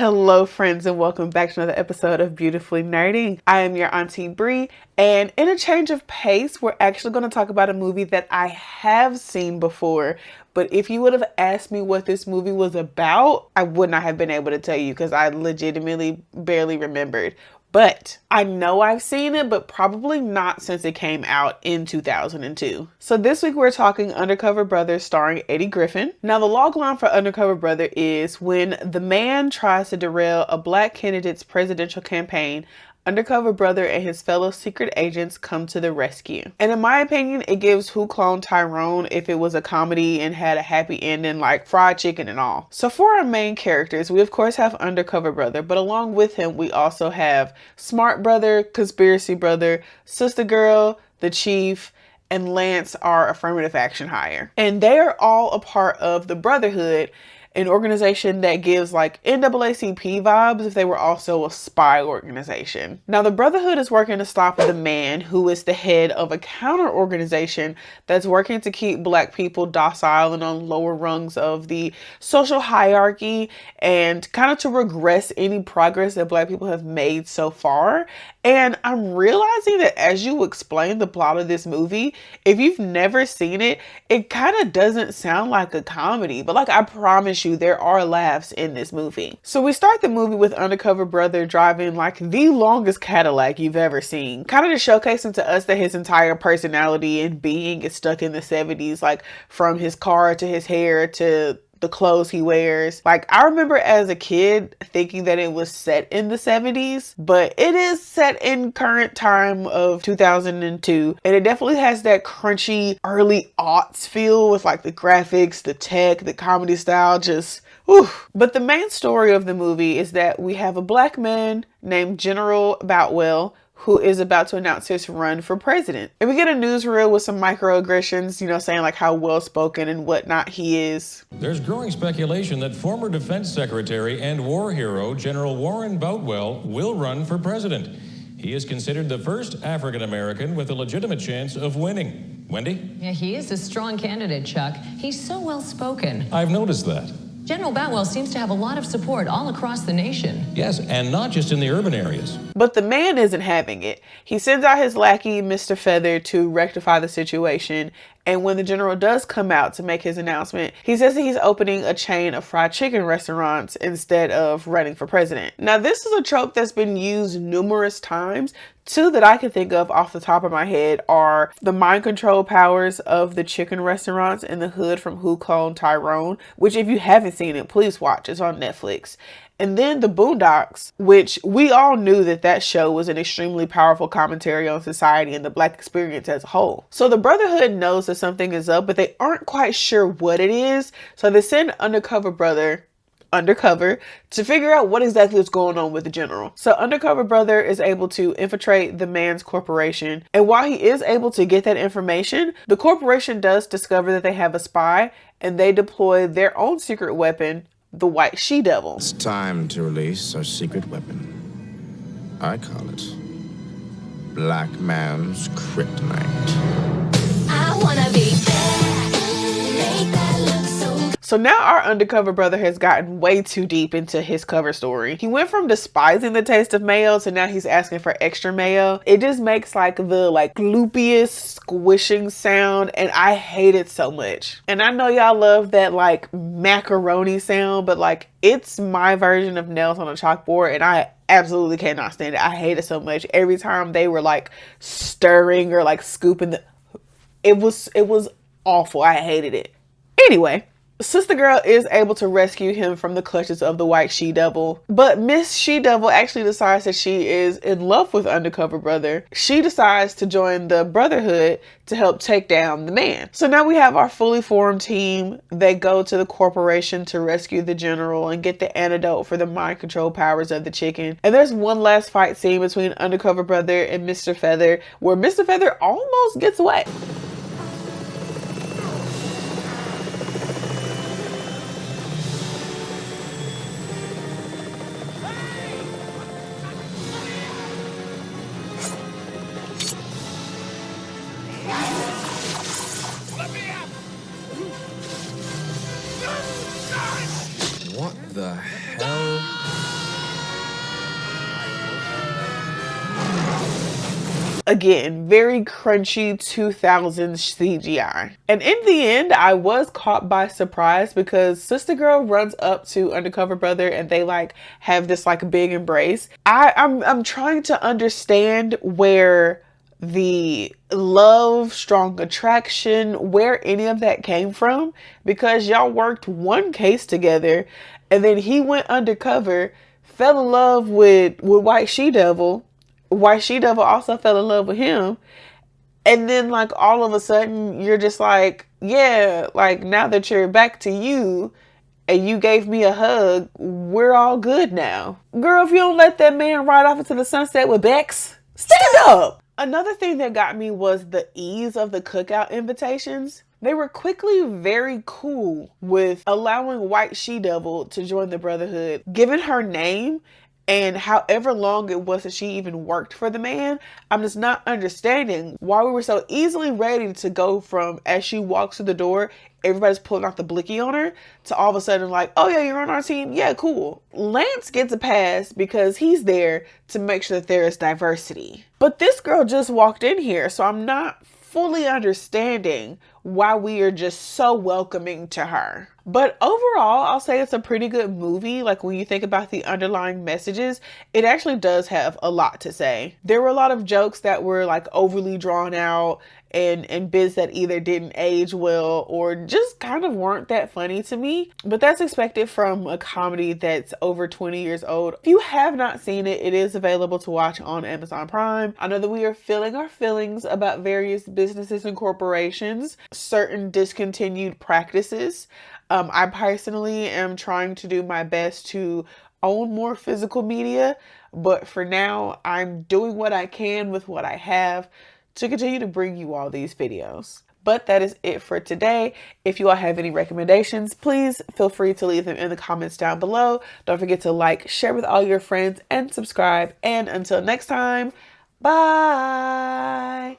Hello friends and welcome back to another episode of Beautifully Nerding. I am your Auntie Bri, and in a change of pace, we're actually going to talk about a movie that I have seen before. But if you would have asked me what this movie was about, I would not have been able to tell you because I legitimately barely remembered. But I know I've seen it, but probably not since it came out in 2002. So this week we're talking Undercover Brother starring Eddie Griffin. Now the logline for Undercover Brother is when the man tries to derail a black candidate's presidential campaign, Undercover Brother and his fellow secret agents come to the rescue. And in my opinion, it gives Who Cloned Tyrone if it was a comedy and had a happy ending like fried chicken and all. So for our main characters, we of course have Undercover Brother, but along with him, we also have Smart Brother, Conspiracy Brother, Sister Girl, the Chief, and Lance, our affirmative action hire. And they are all a part of the Brotherhood, an organization that gives like NAACP vibes if they were also a spy organization. Now the Brotherhood is working to stop the man who is the head of a counter organization that's working to keep black people docile and on lower rungs of the social hierarchy and kind of to regress any progress that black people have made so far. And I'm realizing that as you explain the plot of this movie, if you've never seen it, it kind of doesn't sound like a comedy, but like I promise you, there are laughs in this movie. So we start the movie with Undercover Brother driving like the longest Cadillac you've ever seen, kind of just showcasing to us that his entire personality and being is stuck in the 70s, like from his car to his hair to the clothes he wears. Like I remember as a kid thinking that it was set in the 70s, but it is set in current time of 2002. And it definitely has that crunchy early aughts feel with like the graphics, the tech, the comedy style, just whew. But the main story of the movie is that we have a black man named General Boutwell who is about to announce his run for president. And we get a newsreel with some microaggressions, you know, saying like how well-spoken and whatnot he is. There's growing speculation that former Defense Secretary and war hero General Warren Boutwell will run for president. He is considered the first African-American with a legitimate chance of winning. Wendy? Yeah, he is a strong candidate, Chuck. He's so well-spoken. I've noticed that. General Boutwell seems to have a lot of support all across the nation. Yes, and not just in the urban areas. But the man isn't having it. He sends out his lackey, Mr. Feather, to rectify the situation. And when the general does come out to make his announcement, he says that he's opening a chain of fried chicken restaurants instead of running for president. Now, this is a trope that's been used numerous times. Two that I can think of off the top of my head are the mind control powers of the chicken restaurants in the hood from Who Cloned Tyrone, which if you haven't seen it, please watch. It's on Netflix. And then the Boondocks, which we all knew that that show was an extremely powerful commentary on society and the black experience as a whole. So the Brotherhood knows that something is up, but they aren't quite sure what it is. So they send Undercover Brother undercover to figure out what exactly is going on with the general. So Undercover Brother is able to infiltrate the man's corporation. And while he is able to get that information, the corporation does discover that they have a spy and they deploy their own secret weapon, the White She-Devil. It's time to release our secret weapon. I call it Black Man's Kryptonite. I wanna be there, make that look so good. So now our Undercover Brother has gotten way too deep into his cover story. He went from despising the taste of mayo to now he's asking for extra mayo. It just makes like the gloopiest squishing sound and I hate it so much. And I know y'all love that like macaroni sound, but like it's my version of nails on a chalkboard and I absolutely cannot stand it. I hate it so much. Every time they were like stirring or like scooping it was awful. I hated it. Anyway, Sister Girl is able to rescue him from the clutches of the White She-Devil, but Miss She-Devil actually decides that she is in love with Undercover Brother. She decides to join the Brotherhood to help take down the man. So now we have our fully formed team. They go to the corporation to rescue the general and get the antidote for the mind control powers of the chicken. And there's one last fight scene between Undercover Brother and Mr. Feather where Mr. Feather almost gets away. What the hell Again, very crunchy 2000s CGI. And in the end, I was caught by surprise because Sister Girl runs up to Undercover Brother and they like have this like big embrace. I'm trying to understand where the love, strong attraction, where any of that came from, because y'all worked one case together and then he went undercover, fell in love with White She-Devil. White She-Devil also fell in love with him. And then like all of a sudden you're just like, yeah, like now that you're back to you and you gave me a hug, we're all good now. Girl, if you don't let that man ride off into the sunset with Bex, stand up. Another thing that got me was the ease of the cookout invitations. They were quickly very cool with allowing White She-Devil to join the Brotherhood, given her name and however long it was that she even worked for the man. I'm just not understanding why we were so easily ready to go from as she walks through the door, everybody's pulling out the blicky on her, to all of a sudden like, oh yeah, you're on our team? Yeah, cool. Lance gets a pass because he's there to make sure that there is diversity. But this girl just walked in here, so I'm not fully understanding why we are just so welcoming to her. But overall, I'll say it's a pretty good movie. Like when you think about the underlying messages, it actually does have a lot to say. There were a lot of jokes that were like overly drawn out and bits that either didn't age well or just kind of weren't that funny to me. But that's expected from a comedy that's over 20 years old. If you have not seen it, it is available to watch on Amazon Prime. I know that we are feeling our feelings about various businesses and corporations, certain discontinued practices. I personally am trying to do my best to own more physical media, but for now, I'm doing what I can with what I have to continue to bring you all these videos. But that is it for today. If you all have any recommendations, please feel free to leave them in the comments down below. Don't forget to like, share with all your friends, and subscribe. And until next time, bye!